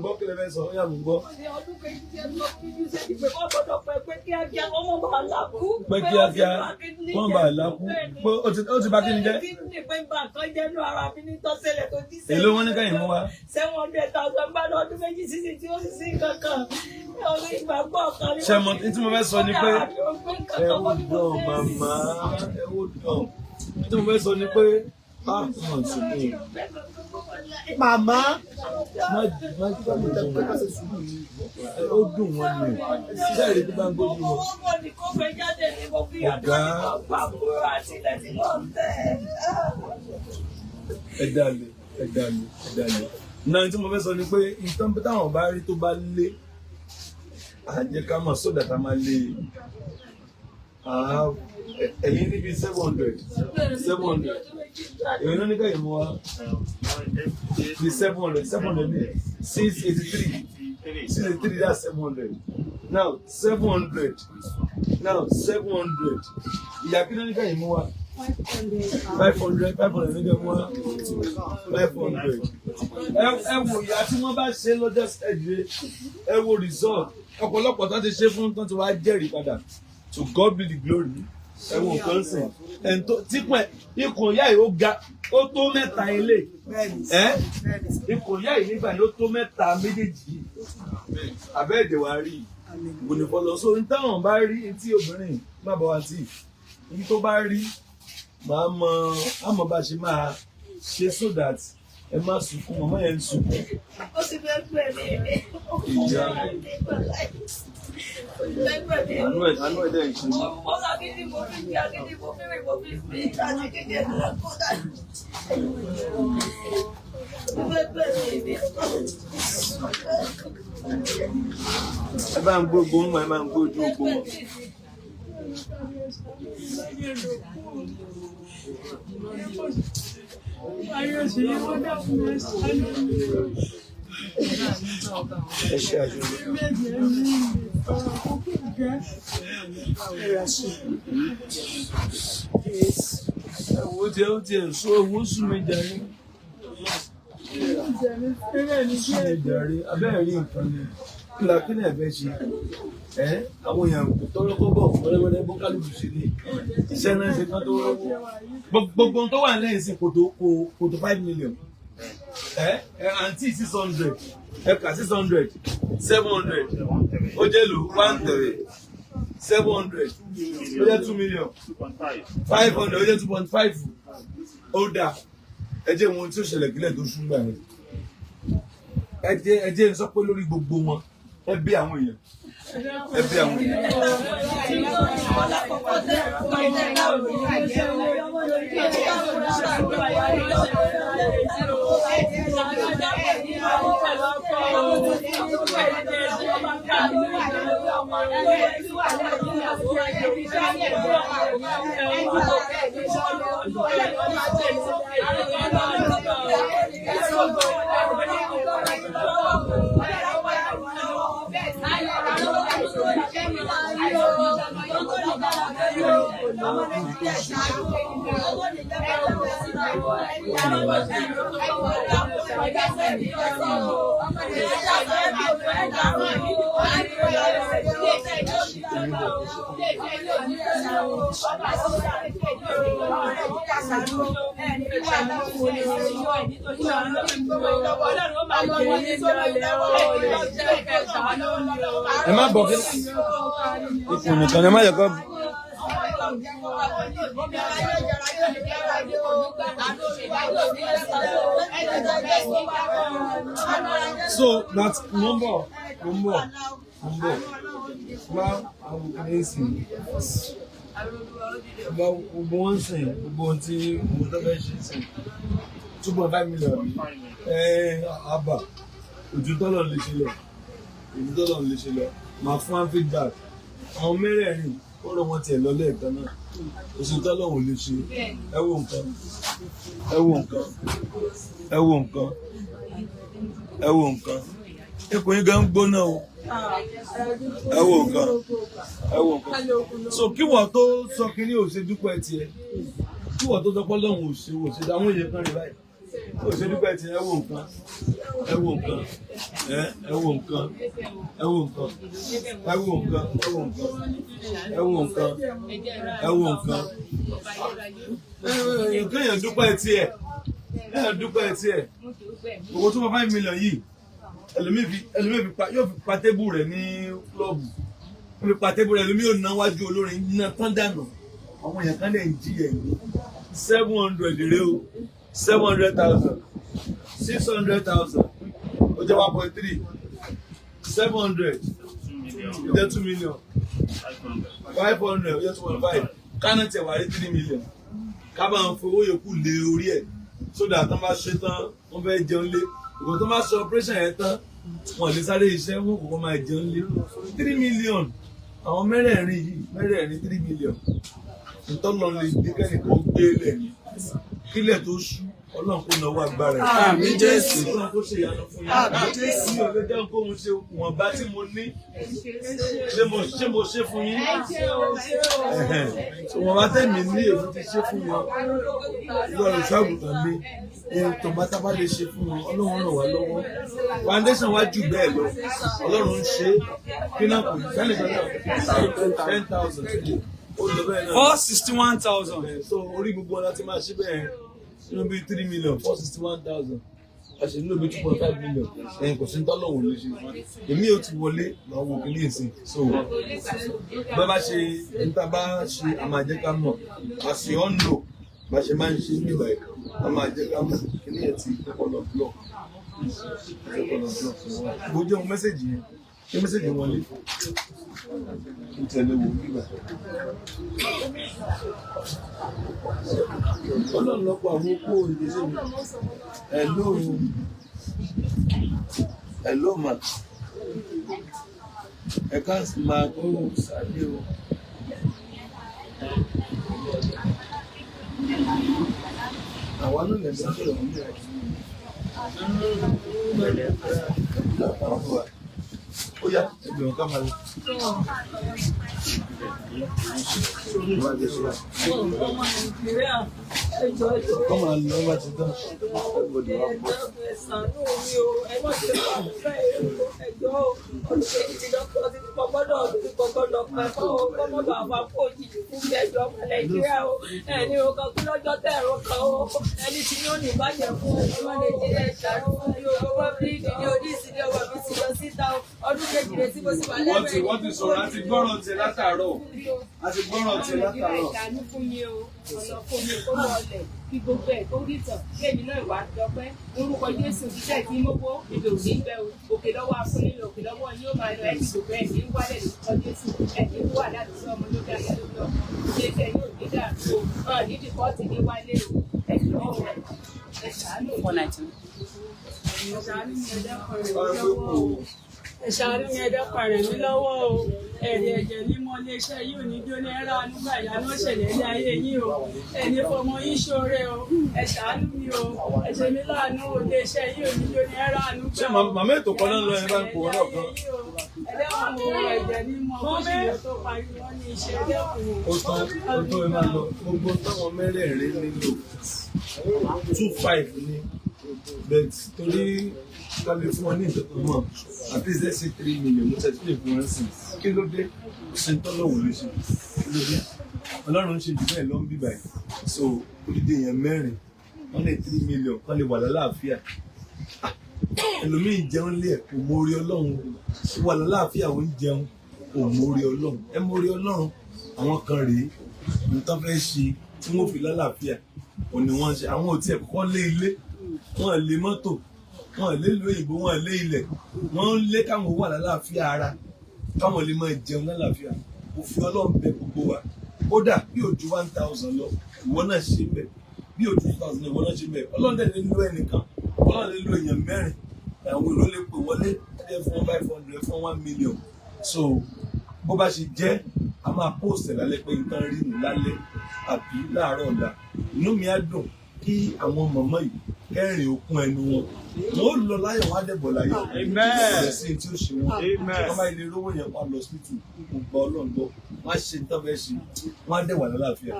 gbọ́ kí lè fẹ́ sọ yà mú gbọ́. ọdún kejì tí ẹ lọ bí ju sẹ́ni pé wọ́n gbọ́dọ̀ pẹ́ kíákíá wọ́n mọ̀ bá lákú. pé kíákíá wọ́n bá lákú pé ó ti bá kí ni jẹ́. kíndìnrín pé bá kan jẹ́ nú ara mi ní tọ́sẹ̀lẹ̀ tó ti sẹ́yìn. èló wọn ní káyìn mú wa. 700,000 gbádùn ọdún méjì sísè tí ó sì sí kankan. ọdún ìgbàgbọ́ kan ní. ṣe mọ̀ tí mo fẹ́ sọ ni pé ẹ wò dán màmá ẹ wò dán tí mo fẹ́ sọ ni pé màmá ó dùn wọn ni sẹ́ẹ̀rì tó bá ń gbójú wọn. ọ̀gá ẹ dalẹ̀ náà tí mo fẹ́ sọ ni pé nǹkan táwọn bá rí tó bá lé àjẹká mọ̀ sódà tá a máa lé ẹ̀yin níbi 700 èyí ló ní ká ìmú wa ní 700 ní 683 that's 700 now 700 ìyá kí ló ní ká ìmú wa 500 ní ká ìmú wa 500 ẹ wò ìyá tí wọ́n bá ṣe lọ́jọ́ ẹ̀jẹ̀ ẹ wò result ọ̀pọ̀lọpọ̀ tó ti ṣe fún tó ti wá jẹ́rìí padà to God be the glory ẹ̀wọ̀n kan sìn típẹ́ ikùn ìyá yìí ó ga ó tó mẹ́ta ilé ikùn ìyá yìí nígbà yìí ó tó mẹ́ta méjèèjì abẹ́ èdè wa rí ìgbòlè lọ so ní táwọn bá rí etí obìnrin má bọ̀ wá tí ní tó bá rí màá mọ àmọ́ bá ṣe máa ṣe so that ẹ má sunkún màmá yẹn ń sunkún. ó sì fẹ́ pẹ́ mi. ìjà àánú ẹ̀ dẹ̀ ń ṣe mí. ọ̀sán akíndí mo fi fi akíndí mo fi rìn mo fi fi láti kékeré lọ kó dání. ó fẹ́ pẹ́ mi. ẹ bá ń gbógun mọ ẹ bá ń gbójú ogun mọ. ẹ ṣe àjọyọ̀. Owó tí ó tiẹ̀ sọ owó sùn mi jàre. Sùn mi jàre abẹ́rẹ́ rí nǹkan ni kí ni ẹ̀fẹ́ ṣe àwọn èèyàn tọrọ kọ́ bọ̀ wẹ́rẹ́wẹ́rẹ́ bó kálukú ṣe ní iṣẹ́ náà ṣe kán tó rọ́wọ́ gbogbo tó wà lẹ́yìn sí kò tó 5 million àǹtí 600 ẹ̀ka 600 700 ó jẹ́ lò 1 700 ó jẹ́ 2 million 500 ó jẹ́ 2.5 ó dà ẹ jẹ́ wọn tí ó ṣẹlẹ̀ kílẹ̀ tó ṣúgbà rẹ̀ ẹ jẹ́ sọ pé lórí gbogbo wọn ẹ bí àwọn èèyàn ẹ bí àwọn èèyàn. ẹ má bọ̀ kí ikùn nìkan ẹ má yẹ kọ́. So that's number máa àwọn kìnìún gbogbo wọn sìn gbogbo ohun tí mo tọ́ fẹ́ ṣe sìn 2.5 million àbà ojú tọ́lọ̀ lè ṣe lọ máa fún one feedback àwọn mẹ́rẹ̀ẹ̀rin ó rọ wọn tiẹ̀ lọ lẹ́ẹ̀kan náà oṣù tọ́lọ̀ ò lè ṣe ẹ wo nǹkan ikùn yín gan gbóná o ẹ wo nǹkan so kí wọ́n tó sọ kí ní òṣè dúpọ̀ ẹ tiẹ̀ kí wọ́n tó sọ pé lọ́hùn òṣè àwọn èèyàn kan rí báyìí ó ṣe dúpẹ́ tí ẹ wo nǹkan ẹ wo nǹkan ẹ wo nǹkan ẹ wo nǹkan ẹ wo nǹkan ẹ wo nǹkan ẹ wo nǹkan kéèyàn dúpẹ́ tiẹ̀ kéèyàn dúpẹ́ tiẹ̀ owó tó máa 5 million yìí ẹlòmíì yóò fi pa tébù rẹ̀ ní klọ́ọ̀bù ó fi pa tébù rẹ̀ ẹlòmíì yóò ná wájú olórin iná tán dànù àwọn èèyàn kan lè ń jí ẹ̀ ní 700 rèé o 700,000 600,000 ó jẹ́ 1.3 700 ó jẹ́ 2 million 500 ó jẹ́ 2.5 kánà tẹ̀ wá rí 3 million ká bá ń fowó yòókù lé orí ẹ̀ sódà tó bá ṣe tán wọ́n fẹ́ jẹun lé ìgbà tó bá ṣe operation yẹn tán wọ́n lè sáré iṣẹ́ wọn kò kọ́ máa jẹun lé 3 million àwọn mẹ́rẹ̀ẹ̀rin yìí 3 million ìtọ́nà lè dé kẹ́nìkan gbé lẹ̀ ní kílẹ̀ tó ṣú ọlọ́run kó náwó agbára ẹ̀. Àmín Jésù. Ọlọ́run kó ṣe ìyanu fún yín. Àmín Jésù. Mi ò lè jẹun kó mo ṣe wọ̀nba tí mo ní. Ṣé mo ṣe fún yín? Wọ̀nba tẹ̀mí ní èmi ti ṣe fún wọn. Lọ́run ṣàgùtàn mi. Ètò bátá lè ṣe fún wọn. Ọlọ́run ràn wá lọ́wọ́. Foundation wá jù bẹ́ẹ̀ lọ. Ọlọ́run ń ṣe. Kí náà kò ní? Sẹ́ni kan náà 10,000. 461,000. So orí gbogbo ọ̀la ti máa ṣe bẹ́ẹ̀ nínú bíi 3 million 461,000 àṣẹ nínú bíi 2.5 million ẹ̀yìn kò sí ní tọ́lọ̀ wò lè ṣe èmi ò ti wọlé máa wò kí ní ìsìn so bẹ́ẹ̀ bá ṣe níta bá ṣe àmàjẹ́ ká mọ̀ àṣẹ ọ̀nà bá ṣe máa ń ṣe nígbà yìí àmàjẹ́ ká mọ̀ kí ní ẹ̀ ti ọpọlọ blọ bó jẹ́ ohun mẹ́sẹ̀jì yẹn ṣé mẹ́sẹ̀jì wọlé ìtẹ̀lé wò nígbà ọlọ́run lọ́pọ̀ àwọn okó ìdílé mi hello ma ẹ̀ka máa kó sáré o àwọn náà lè sáré ọ̀hún ní ẹ̀ ó yá ẹgbẹ̀rún ká máa lọ. Kọ́ máa lọ bá ti tán. Ẹni o kan kú lọ́jọ́ tẹ̀ ẹ̀rọ kan o ẹni tí yóò ní ìbàjẹ́ fún ọmọ Nàìjíríà ìṣàánú fún mi o ọmọ bíríìdì ní oníṣìí ní ọmọ mi ti lọ síta ọdún kejìlẹ̀ tí mo sì wà lẹ́gbẹ̀ẹ́. Wọ́n ti sọ̀rọ̀ àti gbọ́ràn tiẹ̀ látàárọ̀ àti gbọ́ràn tiẹ̀ látàárọ̀. Ìṣàánú fún mi o ọ̀nà fún mi kó lọ ọlẹ̀ kí gbogbo ẹ̀ tó rí tàn kéèmí náà ìwà àdọ́pẹ́ orúkọ Jésù iṣẹ́ tí mọ́wó èdè òní gbẹ o òkè lọ́wọ́ afúnilò òkè lọ́wọ́ yóò máa lọ ẹ̀kí gbogbo ẹ̀ ní wálẹ̀ lórúkọ Jésù ẹ̀kí wà láti sọ ọmọ lórí ayé lórí ọmọ iléeṣẹ́ yóò ní dàrú o hàn nídìí kọ́ọ̀tì ní wálé o ẹ̀kí lọ́wọ́ ẹ̀ ṣàánú ẹ̀ṣàánú mi ẹ̀dẹ́kọ̀ rẹ̀ mí lọ́wọ́ o ẹ̀rì ẹ̀jẹ̀ mímọ́ iléeṣẹ́ yìí ò ní jóná ẹ̀rọ ànúgbà ìyanu ṣẹlẹ̀ ní ayé yìí o ẹni fọmọ yín ṣoore o ẹ̀ṣàánú mi o ẹ̀ṣẹ̀ mi láàánú o iléeṣẹ́ yìí ò ní jóná ẹ̀rọ ànúgbà. Ṣé màmá ètò kan náà lọ ẹ bá ń kó wọn náà kan? ẹ̀dẹ́kùn ẹ̀jẹ̀ mímọ́ oṣù tó parí wọn ní iṣẹ́ ẹ̀dẹ́kùn. Ó tán ẹ máa lọ gbogbo táwọn mẹ́rẹ̀ẹ̀rin nílò 2.5 ní bẹ́ẹ̀ torí kábí fún wọn ní ìtọ́jú mọ́ at least let's say 3 million mo tẹ̀sí lè fún wọn sí kí ló dé ṣe ń tọ́lọ́wọ́ lè ṣe kí ló dé ọlọ́run ṣe jù bẹ́ẹ̀ lọ ń bí báyìí so olùdíje yẹn mẹ́rin wọ́n lè 3 million wọ́n lè wà lálàáfíà ẹlòmíì jẹun lé ẹ̀ kò mórí ọlọ́run wà lálàáfíà ó ń jẹun kò mórí ọlọ́run ẹ mórí ọlọ́run àwọn kan rèé nǹkan fẹ́ ṣe tí wọ́n fi lálàáfíà òní wọ́n ṣe àwọn ò tiẹ̀ kọ́ lé ilé wọ́n lé mọ́tò wọ́n lé ìlú òyìnbó wọ́n lé ilẹ̀ wọ́n lé káwọn wà lálàáfíà ara káwọn lè máa jẹun lálàáfíà òfin ọlọ́run bẹ gbogbo wa kódà bí ojú 1,000 lọ ìwọ náà ṣe bẹ bí ojú 2,000 ìwọ náà ṣe bẹ ọlọ́run dẹ̀ lè lo ẹnìkan ọlọ́run lè lo èèyàn mẹ́rin àwọn èrò lè pè wọlé ẹ fún 500 fún 1 million so bó bá ṣe jẹ́ a máa post ẹ̀ lálẹ́ pé nǹkan rí nù lálẹ́ àbí láàárọ̀ ọ̀la inú mi á dùn kí àwọn mọ̀mọ́ yìí kẹrin òkun ẹnu wọn wọn ó lọ láyọ̀ wọn á dẹ̀bọ̀ láyọ̀ ọ̀rẹ́ sí tí ó ṣe wọn wọn bá ilé rówó yẹn wọn lọ sí tù gbogbo ọlọ́ọ̀gbọ́ wọn á ṣe tán fẹ́ ṣe wọn á dẹ̀wà lálàáfíà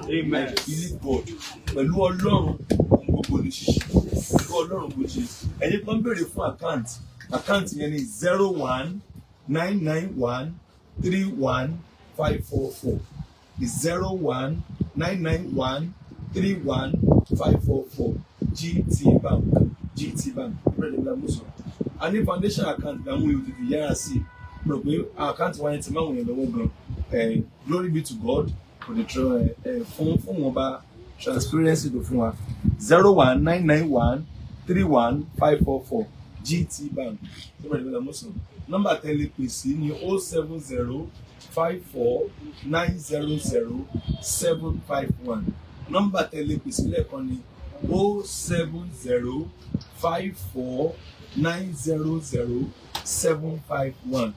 ilé god pẹ̀lú ọlọ́run gbogbo kò ní ṣíṣe kó Ọlọ́run kò ṣe ẹ̀yin kan béèrè fún àkáǹtì yẹn ní 01991315544 01991315544 GT Bank a ní foundation account làwọn yóò tètè yára sí rò pé àkáǹtì wáyé ti máa wọ̀nyẹn lọ́wọ́ gan glory be to God for the fún wọn bá transparency tó fún wa 01991315544 GT Bank nọ́mbà tẹ́lẹ̀ pè sí ní 07054900751 nọ́mbà tẹ́lẹ̀ pè sí lẹ́ẹ̀kan ní 07054900751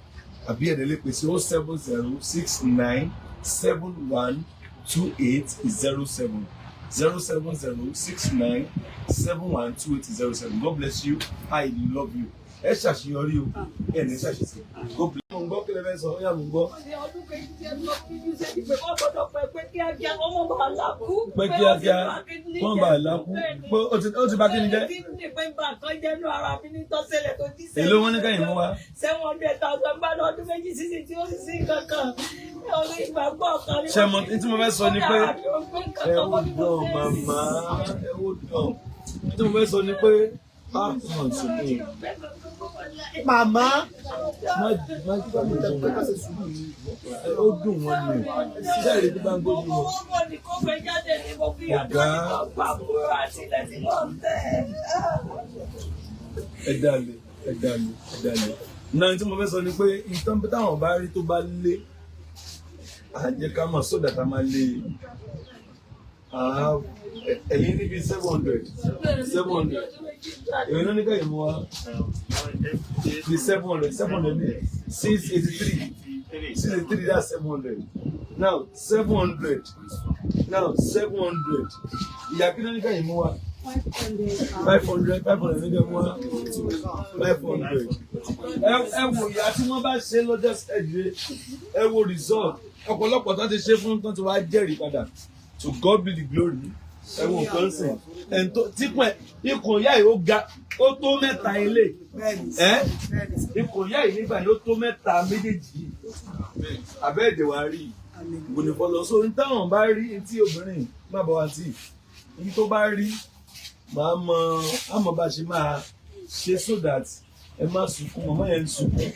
àbí ẹ̀dẹ̀ lè pè sí 07069712807 07069712807. God bless you. I love you. Ẹ ṣàṣeyọrí o, ẹ ní ṣàṣeyọrí. God bless you. Mo ń gbọ́ kí lè fẹ́ sọ, ó yà mo ń gbọ́. Ọdún kejì tí ẹ lọ bí ní sẹ́yìn pé wọ́n gbọ́dọ̀ pẹ́ kíákíá wọ́n mọ̀ bá lákú. Pé kíákíá wọ́n bá lákú. Pé ó ti bá kí ni jẹ́? Pé bá kan jẹ́ nú ara mi ní tọ́sẹ̀lẹ̀ tó jí sẹ́yìn. Èló wọn ní káyìn mú wa? 700,000 gbádùn ọdún méjì sísè tí ó sì sí kankan. Ọdún ìgbàgbọ́ kan ní. Ṣé mo tí mo fẹ́ sọ ni pé ẹ wò dán màmá ẹ wò dán. Tí mo fẹ́ sọ ni pé màmá ó dùn wọn ni ṣé èrè tó bá ń gbójú wọn. Ọ̀gá ẹ dalẹ̀. Náà tí mo fẹ́ sọ ni pé nǹkan táwọn bá rí tó bá lé àjẹká mọ̀ sódà tá máa lé ẹ̀yìn níbi 700 èyí ló ní ká ìmú wa ní 700 ní 683 that's 700 now 700 ìyá kí ló ní ká ìmú wa 500 ní ká ìmú wa 500 ẹ wò ìyá tí wọ́n bá ṣe lọ́jọ́ ẹ̀jẹ̀ ẹ wò result ọ̀pọ̀lọpọ̀ tó ti ṣe fún tó ti wá jẹ́rìí padà. To God be the glory. Ẹ̀wọ̀n kan sìn. Típọ̀ ikùn ìyá yìí ó ga ó tó mẹ́ta ilé. Ikùn ìyá yìí nígbà yìí ó tó mẹ́ta méjèèjì. Abẹ́ẹ̀dẹ̀ wa rí. Gbòdìfọ́ lọ sórí táwọn bá rí etí obìnrin má bá wa tì. Ní tó bá rí màá mọ àmọ́ bá ṣe máa ṣe so that ẹ má sunkún màmá yẹn ń sunkún.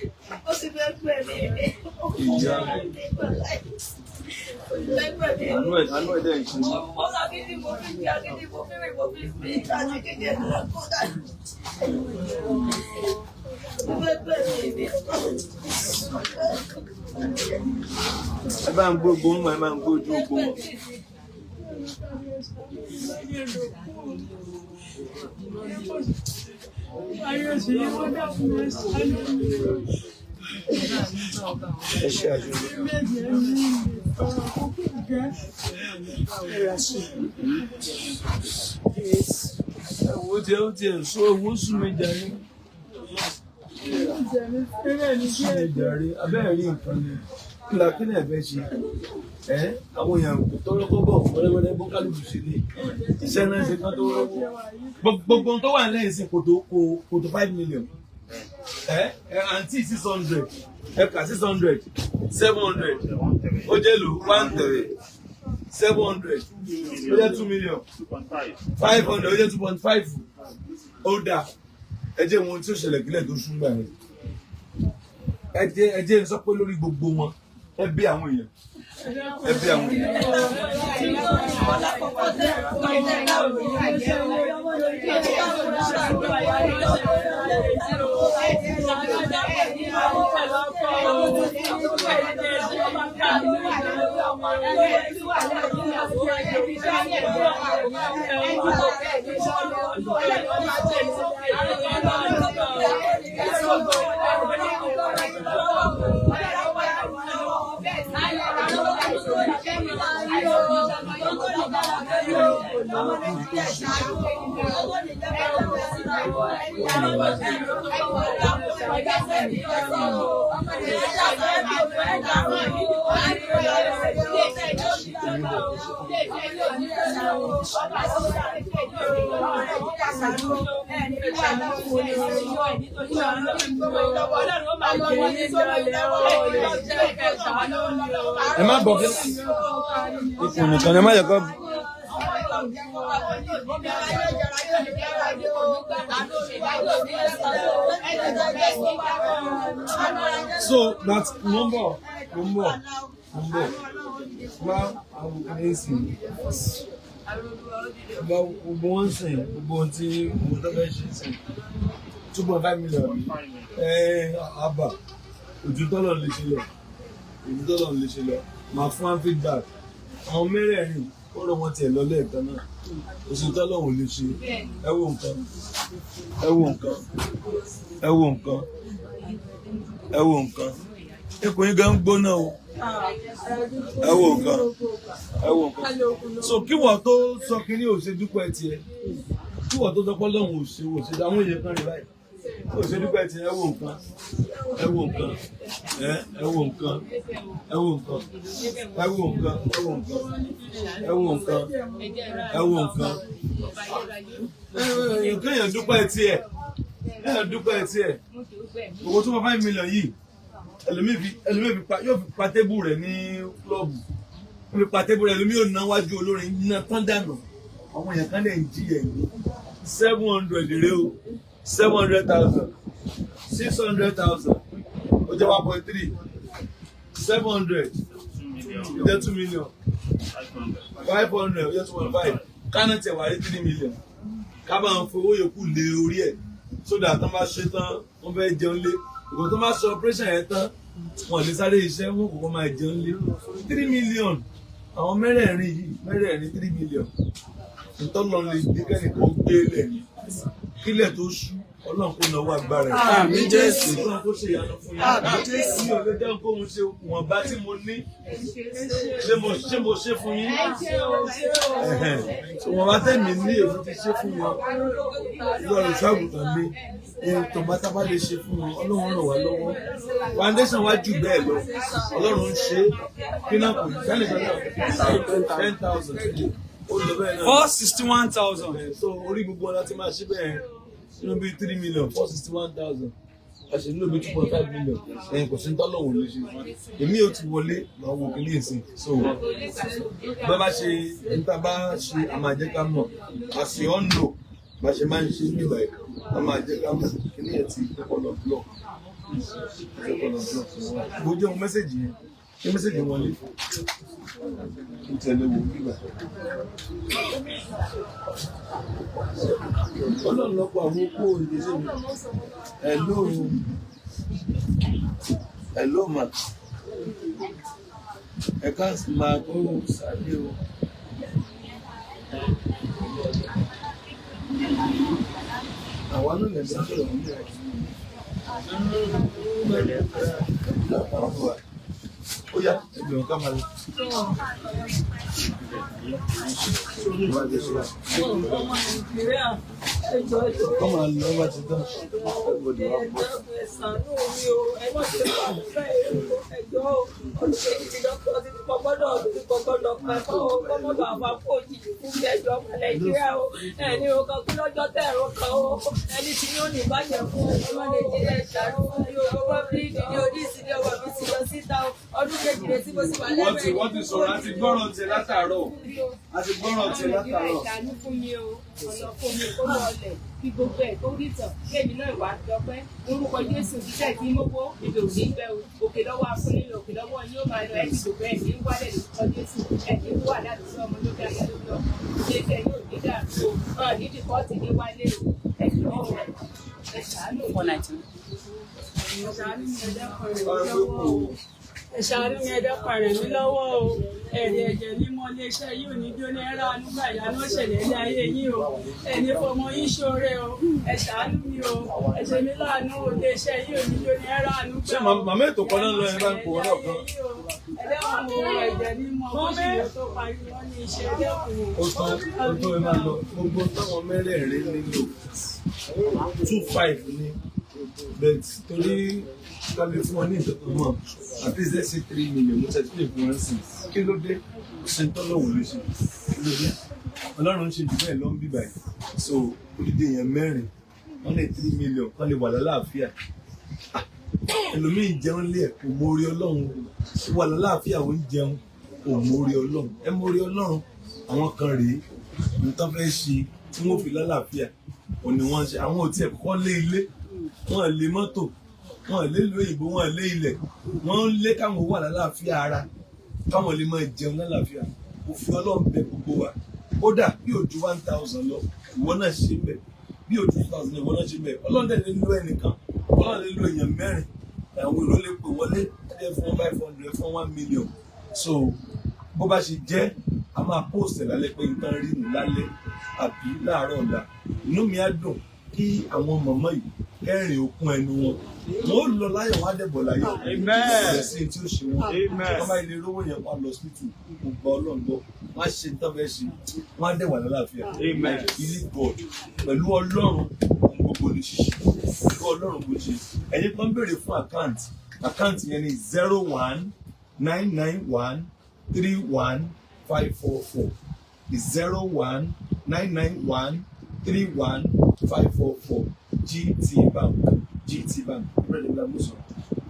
Ó sì fẹ́ pẹ̀ mí. Ìyá. Àánú ẹ̀dẹ̀ ìṣe. Ọlá gidi mo fi bí agídí mo fi rìn mo fi fi láti kékeré lọ kódà. Ẹ bá ń gbógbó ń mọ̀ ẹ máa ń gbójú ogbó. Ẹ ṣe àjọyọ̀. Owó tí ó ti ẹ̀ sọ owó sùn mi jàre. Sùn mi jàre abẹ́rẹ́ rí nǹkan ni. Kílà kí ni ẹ̀fẹ́ ṣe? Àwọn èèyàn tọrọ kọ́ bọ̀ wẹ́rẹ́wẹ́rẹ́ bó kálukú ṣe lè. Iṣẹ́ náà ṣe kán tó rọ́wọ́. Gbogbo tó wà lẹ́yìn sí kòtò 5 million. Àǹtí 600. Ẹ̀ka 600. 700. Ó jẹ́ lò 130. 700. Ó jẹ́ 2 million. 500. Ó jẹ́ 2.5. Ó dà. Ẹ jẹ́ wọn tí ó ṣẹlẹ̀ kílẹ̀ tó ṣúgbà rẹ̀. Ẹ jẹ́ sọ pé lórí gbogbo wọn. Ẹ bí àwọn èèyàn. Ẹ bí àwọn èèyàn. ẹ má bọ̀ kí ikùn nìkan ẹ má yẹ kọ́. So that number àwọn kìnìún sì gbogbo wọn sìn gbogbo ohun tí mo tọ́fẹ́ ṣe sìn 2.5 million àbà ojú tọ́lọ̀ lè ṣe lọ máa fún am feedback àwọn mẹ́rẹ̀ẹ̀rin kọ́rọ̀ wọn tiẹ̀ lọ lẹ́ẹ̀kan náà oṣù tọ́lọ̀ ò lè ṣe ẹ wo nǹkan ikùn yín gan ń gbóná o ẹ wo nǹkan so kí wọ́n tó sọ kínní ò ṣe dúpẹ́ tiẹ̀ kí wọ́n tó sọ pé Ọlọ́run ò ṣe àwọn èèyàn kan rí báyìí ò ṣe dúpẹ́ tiẹ̀ ẹ wo nǹkan kéèyàn dúpẹ́ tiẹ̀ owó 2.5 million yìí ẹlòmíì yóò fi pa tébù rẹ̀ ní klọ́ọ̀bù ó fi pa tébù rẹ̀ ẹlòmíì yóò ná wájú olórin iná tán dànù àwọn èèyàn kan lè ń jí ẹ̀yìn 700 rèé o 700,000 600,000 ó jẹ́ 1.3 700 ó jẹ́ 2 million 500 ó jẹ́ 2.5 kánà tẹ̀ wá rí 3 million ká bá ń fowó yòókù lé orí ẹ̀ sódà tán bá ṣe tán wọ́n fẹ́ jẹun lé ìgbà tó máa ṣe operation yẹn tán wọn lè sáré iṣẹ́ wọn kò máa jẹun lé 3 million àwọn mẹ́rẹ̀ẹ̀rin 3 million ìtọ́nà lè dé kẹ́nìkan gbé lẹ̀ ní kílẹ̀ tó ṣú Ọlọ́run kò náwó agbára ẹ̀. Àmín Jésù. Ọlọ́run kò ṣe ìyanu fún yín. Àmín Jésù. Mi ò lè jẹun kó mo ṣe wọ̀n bá tí mo ní. Ṣé mo ṣe fún yín? Wọ̀n bá tẹ̀mí ní èmi ti ṣe fún wọn. Lọ́run ṣàgùtàn mi. Tọ̀bátà bá lè ṣe fún wọn. Ọlọ́run ràn wá lọ́wọ́. Foundation wá jù bẹ́ẹ̀ lọ. Ọlọ́run ń ṣe. Kí náà kò ní sẹ́ni kan náà. 10,000. 461,000. So orí gbogbo ọ̀la ti máa ṣe bẹ́ẹ̀. Inú bíi 3 million 461,000 àṣẹ nílò bíi 2.5 million ẹ̀yìn kò sí ń tọ́lọ̀ wò lè ṣe èmi ò ti wọlé máa wo kìíní ìsìn so bá bá ṣe níta bá ṣe a máa jẹ́ ká mọ̀ àṣẹ ọ̀nà bá ṣe máa ń ṣe nígbà yìí a máa jẹ́ ká mọ̀ kìíní ẹ̀ ti kọ́kọ́lọ́ block bó jẹ́ ohun mẹ́sẹ̀jì yẹn kí mẹ́sẹ̀jì wọlé kí tẹ̀lé wo nígbà Ọlọ́run lọ́pọ̀ àwọn okó ìdíje mi hello ma ẹ̀ka máa kó sáré o àwọn náà lè sọ́kọ̀ ọ̀hún ó yá ẹgbẹ̀rún ká máa lọ. Come on, no matter what. Everybody have What is all right? Gbọ́ràn tẹ látàárọ̀. Àti gbọ́ràn tẹ látàárọ̀. Ìdánù fún mi o, ọ̀nà fún mi kó lọlẹ̀ kí gbogbo ẹ̀ tó rí tàn kí èmi náà wà dọ́pẹ́. Orúkọ Jésù jíjẹ́ kí mọ́kó èdè òní gbẹ o. Òkè lọ́wọ́ afúnilẹ̀ òkè lọ́wọ́ yín ó máa lọ ẹ̀ ti gbogbo ẹ̀ ní wálẹ̀ lórúkọ Jésù. Ẹ̀ ní wà láti sọ ọmọ lókè ayé ló lọ. Ṣé kẹ́ yóò ní dàrú o? Hàn ní dìkọ́ọ̀tì ní wálé o. Ẹ̀ ní ọ̀rọ̀ ẹ̀ ṣàánú. Ẹ̀ṣàánú mi ẹ̀dẹ́pà rẹ̀ mí lọ́wọ́ o. Ẹ̀rì ẹ̀jẹ̀ mímọ́ iléeṣẹ́ yìí ò ní jó ní ẹ̀rọ ànúgbà ìyanu òṣèlè ní ayé yìí o. Ẹni fọmọ yín ṣoore o. Ẹ̀ṣàánú mi o. Ẹ̀ṣẹ̀ mi láàánú o. Iléeṣẹ́ yìí ò ní jó ní ẹ̀rọ ànúgbà. Ṣé màmá ètò kan náà lọ ẹ bá ń kó wọn náà kan? Ẹ̀dẹ́wọ̀n mo ẹ̀jẹ̀ mímọ́ oṣù tó parí wọ́n ní iṣẹ́ ẹ̀dẹ́kùn. Ó tán ẹ máa lọ gbogbo táwọn mẹ́rẹ̀ẹ̀rin nílò 2.5 ní bẹ́ẹ̀ torí kálí fún wọn ní ìtọ́jú mọ́ at least let's say 3 million mo tẹ̀ sílẹ̀ fún wọn sí kí ló dé ṣe ń tọ́lọ̀ wò ló ṣe kí ló dé Ọlọ́run ń ṣe jù bẹ́ẹ̀ lọ ń bíbà yìí so olùdé èèyàn mẹ́rin wọ́n lè 3 million wọ́n lè wà lálàáfíà ẹlòmíì jẹun lé ẹ̀ kò mórí ọlọ́run wà lálàáfíà ó ń jẹun kò mórí ọlọ́run ẹ mórí ọlọ́run àwọn kan rèé nǹkan fẹ́ ṣe tí wọ́n fi lálàáfíà òní wọ́n ṣe àwọn òtí ẹ̀ kọ́ lé ilé wọ́n lé mọ́tò wọ́n lé lóyìnbó wọ́n lé ilẹ̀ wọ́n lé káwọn wà lálàáfíà ara káwọn lè máa jẹun lálàáfíà òfin ọlọ́run bẹ gbogbo wa kódà bí ojú 1000 lọ ìwọ náà ṣe bẹ bí ojú 2000 ìwọ náà ṣe bẹ ọlọ́run dẹ̀ lè lo ẹnìkan ọlọ́run lè lo èèyàn mẹ́rin àwọn èrò lè pè wọlé ẹ fún 500 fún 1 million so bó bá ṣe jẹ́ a máa post ẹ̀ lálẹ́ pé nǹkan rí nù lálẹ́ àbí láàárọ̀ ọ̀la inú mi á dùn kí àwọn mọ̀mọ́ yìí kẹrin òkun ẹnu wọn wọn ó lọ láyọ̀ wọn á dẹ̀bọ̀ láyọ̀ ẹ̀sìn tí ó ṣe wọn wọn bá ilé rówó yẹn wọn lọ síbítù gbogbo ọlọ́ngbọ́ wọn á ṣe tán fẹ́ ṣe wọn á dẹ̀wà lálàáfíà ilé God pẹ̀lú ọlọ́run gbogbo ní ṣíṣe pẹ̀lú ọlọ́run kò ṣe ẹ̀yin kan béèrè fún àkáǹtì yẹn ní 01991315544 01991315544 GT Bank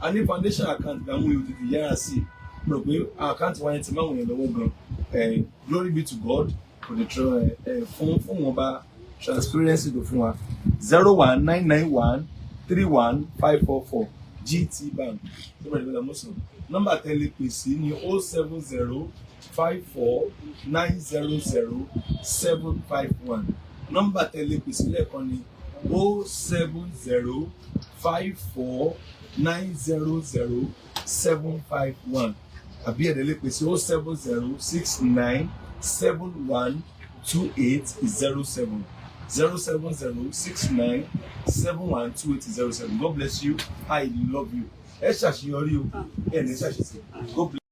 a ní foundation account àwọn èèyàn tètè yára sí i mo rò pé account wa yẹn ti máa wọ̀nyẹn lọ́wọ́ gan glory be to God for the fún wọn bá transparency tó fún wa 01991315544 GT Bank nọ́mbà tẹ́lẹ̀ pè sí ní 07054900751 nọ́mbà tẹ́lẹ̀ pè sí lẹ́ẹ̀kan ní 07054900751 àbí ẹ̀dẹ̀ lè pè sí 07069712807 07069712807. God bless you. I love you. Ẹ ṣàṣeyọrí o, ẹ ní ṣàṣeyọrí. God bless you.